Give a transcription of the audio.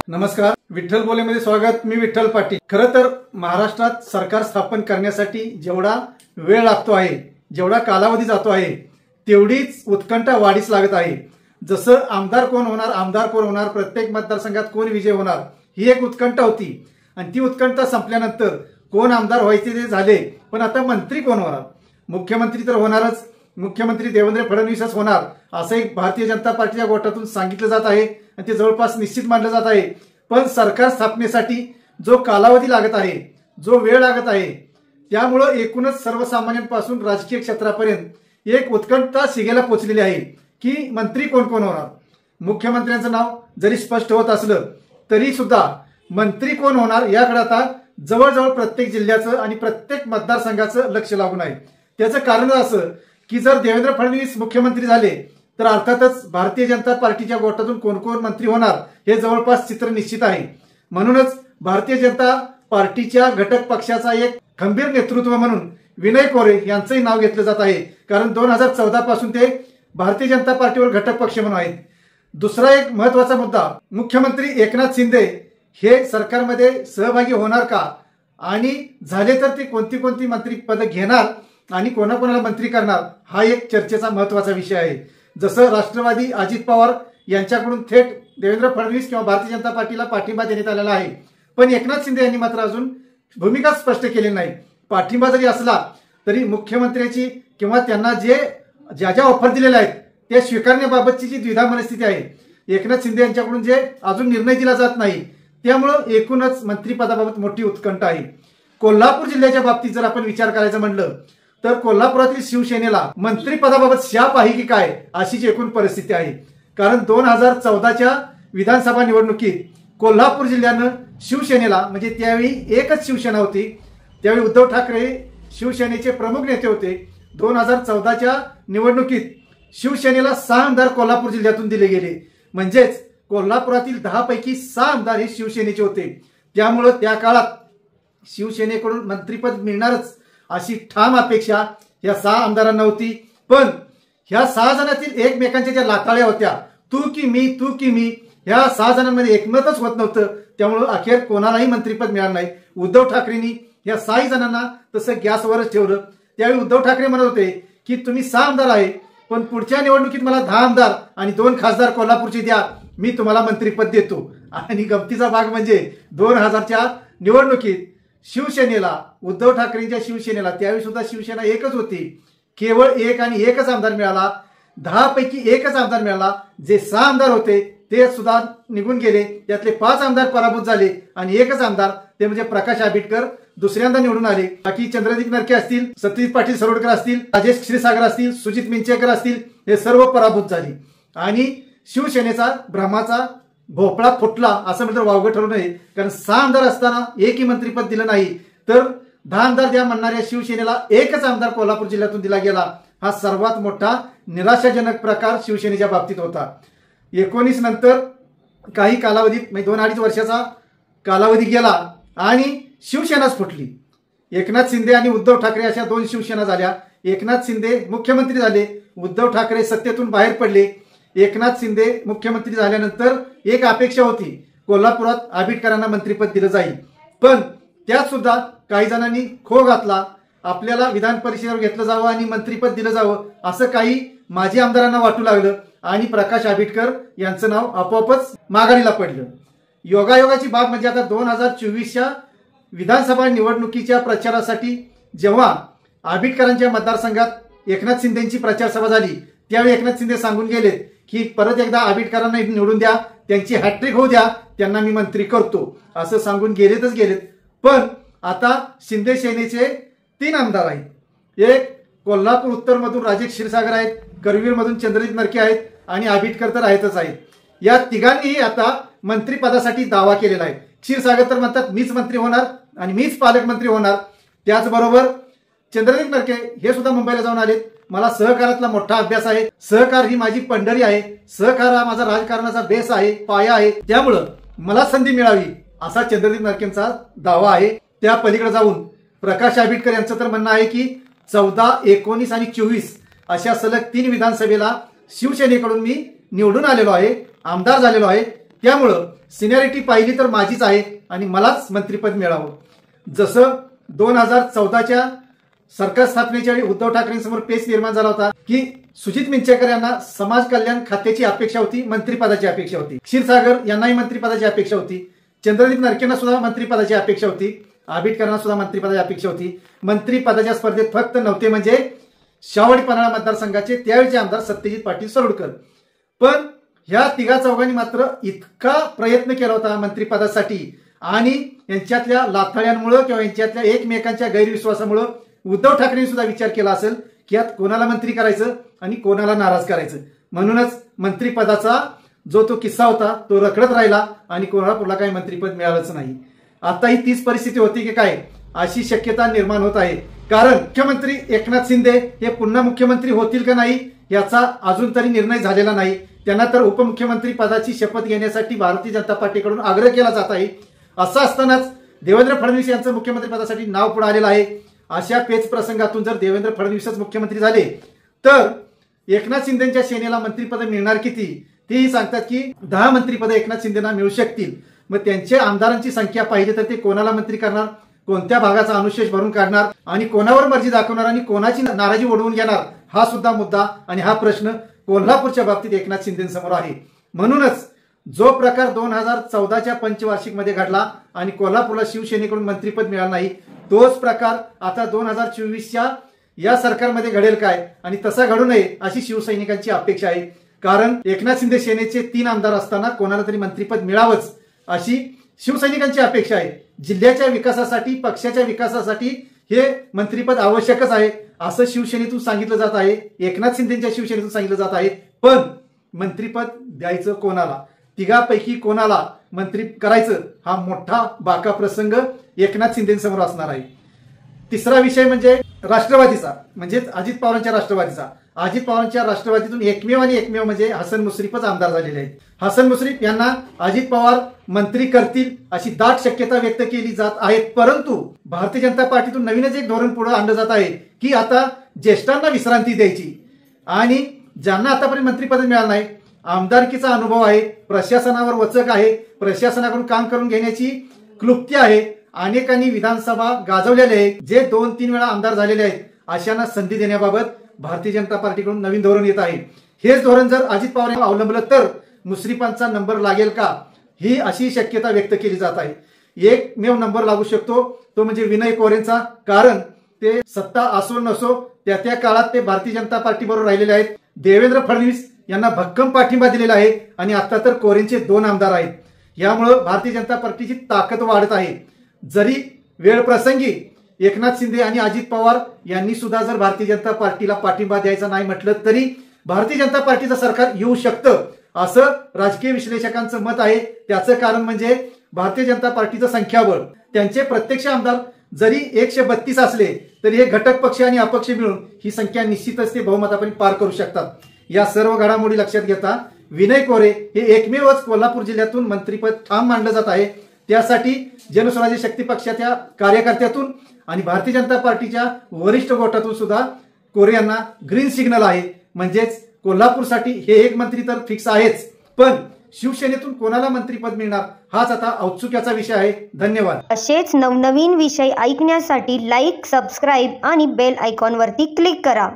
नमस्कार, विठ्ठल बोलेमध्ये स्वागत। मी विठ्ठल पाटील। खरं तर महाराष्ट्रात सरकार स्थापन करण्यासाठी जेवढा वेळ लागतो आहे, जेवढा कालावधी जातो आहे, तेवढीच उत्कंठा वाढीस लागत आहे। जसं आमदार कोण होणार, प्रत्येक मतदारसंघात कोण विजय होणार, ही एक उत्कंठा होती आणि ती उत्कंठा संपल्यानंतर कोण आमदार व्हायचे ते झाले, पण आता मंत्री कोण होणार? मुख्यमंत्री तर होणारच, मुख्यमंत्री देवेंद्र फडणवीसच होणार असं एक भारतीय जनता पार्टीच्या गोटातून सांगितलं जात आहे आणि ते जवळपास निश्चित मानलं जात आहे। पण सरकार स्थापनेसाठी जो कालावधी लागत आहे, जो वेळ लागत आहे, त्यामुळे एकूणच सर्वसामान्यांपासून राजकीय क्षेत्रापर्यंत एक उत्कंठा शिगेला पोहोचलेली आहे की मंत्री कोण कोण होणार। मुख्यमंत्र्यांचं नाव जरी स्पष्ट होत असलं तरी सुद्धा मंत्री कोण होणार याकडे आता जवळजवळ प्रत्येक जिल्ह्याचं आणि प्रत्येक मतदारसंघाचं लक्ष लागून आहे। त्याचं कारण असं की जर देवेंद्र फडणवीस मुख्यमंत्री झाले तर अर्थातच भारतीय जनता पार्टीच्या गोटातून कोण कोण मंत्री होणार हे जवळपास चित्र निश्चित आहे। म्हणूनच भारतीय जनता पार्टीच्या घटक पक्षाचा एक खंबीर नेतृत्व म्हणून विनय कोरे यांचंही नाव घेतलं जात आहे, कारण 2014 पासून ते भारतीय जनता पार्टीवर घटक पक्ष म्हणून आहेत। दुसरा एक महत्वाचा मुद्दा, मुख्यमंत्री एकनाथ शिंदे हे सरकारमध्ये सहभागी होणार का आणि झाले तर ते कोणती कोणती मंत्रीपद घेणार आणि कोणाकोणाला मंत्री करणार, हा एक चर्चेचा महत्वाचा विषय आहे। जसं राष्ट्रवादी अजित पवार यांच्याकडून थेट देवेंद्र फडणवीस किंवा भारतीय जनता पार्टीला पाठिंबा देण्यात आलेला आहे, पण एकनाथ शिंदे यांनी मात्र अजून भूमिका स्पष्ट केली नाही। पाठिंबा जरी असला तरी मुख्यमंत्र्याची किंवा त्यांना ज्या ऑफर दिलेल्या आहेत त्या स्वीकारण्याबाबतची जी द्विधा मनस्थिती आहे, एकनाथ शिंदे यांच्याकडून जे अजून निर्णय दिला जात नाही, त्यामुळे एकूणच मंत्रिपदाबाबत मोठी उत्कंठा आहे। कोल्हापूर जिल्ह्याच्या बाबतीत जर आपण विचार करायचा म्हणलं तर कोल्हापुरातील शिवसेनेला मंत्रिपदाबाबत शाप आहे की काय अशीच एकूण परिस्थिती आहे। कारण 2014च्या विधानसभा निवडणुकीत कोल्हापूर जिल्ह्यानं शिवसेनेला, म्हणजे त्यावेळी एकच शिवसेना होती, त्यावेळी उद्धव ठाकरे शिवसेनेचे प्रमुख नेते होते। 2014च्या निवडणुकीत शिवसेनेला 6 आमदार कोल्हापूर जिल्ह्यातून दिले गेले, म्हणजेच कोल्हापुरातील 10 पैकी 6 आमदार हे शिवसेनेचे होते। त्यामुळे त्या काळात शिवसेनेकडून मंत्रिपद मिळणारच अशी ठाम अपेक्षा या 6 आमदारांना होती। पण ह्या 6 जणांतील एकमेकांच्या ज्या लाताळ्या होत्या, तू की मी, ह्या 6 जणांमध्ये एकमतच होत नव्हतं, त्यामुळे अखेर कोणालाही मंत्रिपद मिळालं नाही। उद्धव ठाकरेंनी या 6 जणांना तसं गॅसवरच ठेवलं। त्यावेळी उद्धव ठाकरे म्हणत होते की तुम्ही 6 आमदार आहे, पण पुढच्या निवडणुकीत मला 10 आमदार आणि 2 खासदार कोल्हापूरचे द्या, मी तुम्हाला मंत्रिपद देतो। आणि गमतीचा भाग म्हणजे 2000च्या निवडणुकीत शिवसेनेला, उद्धव ठाकरेंच्या शिवसेनेला, त्यावेळी सुद्धा शिवसेना एकच होती, केवळ एक आणि एकच आमदार मिळाला, 10 पैकी एकच आमदार मिळाला। जे 6 आमदार होते ते सुद्धा निघून गेले, त्यातले 5 आमदार पराभूत झाले आणि एकच आमदार ते म्हणजे प्रकाश आंबेडकर दुसऱ्यांदा निवडून आले। बाकी चंद्रदीप नरके असतील, सतीश पाटील सरोडकर असतील, राजेश क्षीरसागर असतील, सुजित मिंचेकर असतील, हे सर्व पराभूत झाले आणि शिवसेनेचा भ्रमाचा भोपळा फुटला असं म्हटलं वावगं ठरू नये। कारण 6 आमदार असताना एकही मंत्रिपद दिलं नाही, तर 10 आमदार द्या म्हणणाऱ्या शिवसेनेला एकच आमदार कोल्हापूर जिल्ह्यातून दिला गेला। हा सर्वात मोठा निराशाजनक प्रकार शिवसेनेच्या बाबतीत होता। 19 नंतर काही कालावधीत, म्हणजे 2-2.5 वर्षाचा कालावधी गेला आणि शिवसेनाच फुटली। एकनाथ शिंदे आणि उद्धव ठाकरे अशा 2 शिवसेना झाल्या। एकनाथ शिंदे मुख्यमंत्री झाले, उद्धव ठाकरे सत्तेतून बाहेर पडले। एकनाथ शिंदे मुख्यमंत्री झाल्यानंतर एक अपेक्षा होती, कोल्हापुरात आंबेडकरांना मंत्रिपद दिलं जाईल, पण त्यात सुद्धा काही जणांनी खो घातला। आपल्याला विधान परिषदेवर घेतलं जावं आणि मंत्रिपद दिलं जावं असं काही माजी आमदारांना वाटू लागलं आणि प्रकाश आंबेडकर यांचं नाव आपोआपच माघारीला पडलं। योगायोगाची बाब म्हणजे आता 2024च्या विधानसभा निवडणुकीच्या प्रचारासाठी जेव्हा आंबेडकरांच्या मतदारसंघात एकनाथ शिंदेची प्रचार सभा झाली, त्यावेळी एकनाथ शिंदे सांगून गेले की परत एकदा आंबेडकरांना निवडून द्या, त्यांची हॅट्रिक होऊ द्या, त्यांना मी मंत्री करतो असं सांगून गेलेत। पण आता शिंदे सेनेचे 3 आमदार आहेत। एक कोल्हापूर उत्तर मधून राजेश क्षीरसागर आहेत, करवीर मधून चंद्रदीप नरके आहेत आणि आंबेडकर तर आहेतच आहेत। या तिघांनीही आता मंत्रिपदासाठी दावा केलेला आहे। क्षीरसागर तर म्हणतात मीच मंत्री होणार आणि मीच पालकमंत्री होणार। त्याचबरोबर चंद्रदीप नरके हे सुद्धा मुंबईला जाऊन आलेत। मला सहकारातला मोठा अभ्यास आहे, सहकार ही माझी पंढरी आहे, सहकार हा माझा राजकारणाचा बेस आहे, पाया आहे, त्यामुळं मला संधी मिळावी असा चंद्रदीप नरकेंचा दावा आहे। त्या पलीकडे जाऊन प्रकाश आंबेडकर यांचं तर म्हणणं आहे की 14, 19 आणि 24 अशा सलग 3 विधानसभेला शिवसेनेकडून मी निवडून आलेलो आहे, आमदार झालेलो आहे, त्यामुळं सिनियरिटी पाहिली तर माझीच आहे आणि मलाच मंत्रिपद मिळावं. जसं 2014च्या सरकार स्थापनेच्या वेळी उद्धव ठाकरेंसमोर पेच निर्माण झाला होता की सुजित मिंचेकर यांना समाज कल्याण खात्याची अपेक्षा होती, मंत्रिपदाची अपेक्षा होती. क्षीरसागर यांनाही मंत्रिपदाची अपेक्षा होती. चंद्रदीप नरकेंना सुद्धा मंत्रिपदाची अपेक्षा होती. आबिटकरांना सुद्धा मंत्रिपदाची अपेक्षा होती. मंत्रिपदाच्या स्पर्धेत फक्त नव्हते म्हणजे शावडी पन्हाळा मतदारसंघाचे त्यावेळचे आमदार सत्यजित पाटील सरोडकर. पण ह्या तिघा चौघांनी मात्र इतका प्रयत्न केला होता मंत्रिपदासाठी आणि यांच्यातल्या लाथाळ्यांमुळे किंवा यांच्यातल्या एकमेकांच्या गैरविश्वासामुळे उद्धव ठाकरेंनी सुद्धा विचार केला असेल की यात कोणाला मंत्री करायचं आणि कोणाला नाराज करायचं. म्हणूनच मंत्रिपदाचा जो तो किस्सा होता तो रखडत राहिला आणि कोल्हापूरला काही मंत्रिपद मिळालंच नाही. आता ही तीच परिस्थिती होती की काय अशी शक्यता निर्माण होत आहे. कारण मुख्यमंत्री एकनाथ शिंदे हे पुन्हा मुख्यमंत्री होतील का नाही याचा अजून तरी निर्णय झालेला नाही. त्यांना तर उपमुख्यमंत्री पदाची शपथ घेण्यासाठी भारतीय जनता पार्टीकडून आग्रह केला जात आहे. असं असतानाच देवेंद्र फडणवीस यांचं मुख्यमंत्री पदासाठी नाव पुढे आलेलं आहे. अशा पेच प्रसंगातून जर देवेंद्र फडणवीसच मुख्यमंत्री झाले तर एकनाथ शिंदेच्या सेनेला मंत्रिपद मिळणार किती तेही सांगतात की 10 मंत्रिपद एकनाथ शिंदेना मिळू शकतील. मग त्यांच्या आमदारांची संख्या पाहिली तर ते कोणाला मंत्री करणार, कोणत्या भागाचा अनुशेष भरून काढणार आणि कोणावर मर्जी दाखवणार आणि कोणाची नाराजी ओढवून घेणार हा सुद्धा मुद्दा आणि हा प्रश्न कोल्हापूरच्या बाबतीत एकनाथ शिंदेसमोर आहे. म्हणूनच जो प्रकार 2014च्या पंचवार्षिक मध्ये घडला आणि कोल्हापूरला शिवसेनेकडून मंत्रिपद मिळालं नाही तोच प्रकार आता 2024च्या या सरकारमध्ये घडेल काय आणि तसा घडू नये अशी शिवसैनिकांची अपेक्षा आहे. कारण एकनाथ शिंदे सेनेचे 3 आमदार असताना कोणाला तरी मंत्रिपद मिळावंच अशी शिवसैनिकांची अपेक्षा आहे. जिल्ह्याच्या विकासासाठी पक्षाच्या विकासासाठी हे मंत्रिपद आवश्यकच आहे असं शिवसेनेतून सांगितलं जात आहे, एकनाथ शिंदेच्या शिवसेनेतून सांगितलं जात आहे. पण मंत्रिपद द्यायचं कोणाला, तिघापैकी कोणाला मंत्री करायचं हा मोठा बाका प्रसंग एकनाथ शिंदेसमोर असणार आहे. तिसरा विषय म्हणजे राष्ट्रवादीचा म्हणजेच अजित पवारांच्या राष्ट्रवादीचा. अजित पवारांच्या राष्ट्रवादीतून एकमेव आणि एकमेव म्हणजे हसन मुश्रीफच आमदार झालेले आहेत. हसन मुश्रीफ यांना अजित पवार मंत्री करतील अशी दाट शक्यता व्यक्त केली जात आहे. परंतु भारतीय जनता पार्टीतून नवीनच एक धोरण पुढे आणलं जात आहे की आता ज्येष्ठांना विश्रांती द्यायची आणि ज्यांना आतापर्यंत मंत्रिपद मिळालं नाही, आमदारकीचा अनुभव आहे, प्रशासनावर वचक आहे, प्रशासनाकडून काम करून घेण्याची क्लुप्ती आहे, अनेकांनी विधानसभा गाजवलेले आहेत, जे 2-3 वेळा आमदार झालेले आहेत अशांना संधी देण्याबाबत भारतीय जनता पार्टीकडून नवीन धोरण येत आहे. हेच धोरण जर अजित पवार यांना अवलंबलं तर मुश्रीफांचा नंबर लागेल का ही अशी शक्यता व्यक्त केली जात आहे. एकमेव नंबर लागू शकतो तो म्हणजे विनय कोरेंचा. कारण ते सत्ता असो नसो त्या काळात ते भारतीय जनता पार्टी बरोबर राहिलेले आहेत. देवेंद्र फडणवीस यांना भक्कम पाठिंबा दिलेला आहे आणि आता तर कोरेंचे 2 आमदार आहेत. यामुळे भारतीय जनता पार्टीची ताकद वाढत आहे. जरी वेळ प्रसंगी एकनाथ शिंदे आणि अजित पवार यांनी सुद्धा जर भारतीय जनता पार्टीला पाठिंबा द्यायचा नाही म्हटलं तरी भारतीय जनता पार्टीचं सरकार येऊ शकतं असं राजकीय विश्लेषकांचं मत आहे. त्याचं कारण म्हणजे भारतीय जनता पार्टीचं संख्याबळ. त्यांचे प्रत्यक्ष आमदार जरी 132 असले तरी हे घटक पक्ष आणि अपक्ष मिळून ही संख्या निश्चितच ते बहुमतापर्यंत पार करू शकतात. या सर्व घडामोडी लक्षात घेता विनय कोरे हे एकमेवच कोल्हापूर जिल्ह्यातून मंत्रिपद ठाम मानलं जात आहे. त्यासाठी जनस्वराज्य शक्ती पक्षाच्या कार्यकर्त्यातून आणि भारतीय जनता पार्टीच्या वरिष्ठ गोटातून सुद्धा कोरे यांना ग्रीन सिग्नल आहे. म्हणजेच कोल्हापूरसाठी हे एक मंत्री तर फिक्स आहेच, पण शिवसेनेतून कोणाला मंत्रिपद मिळणार हाच आता औत्सुक्याचा विषय आहे. धन्यवाद. असेच नवनवीन विषय ऐकण्यासाठी लाईक, सबस्क्राईब आणि बेल आयकॉनवरती क्लिक करा.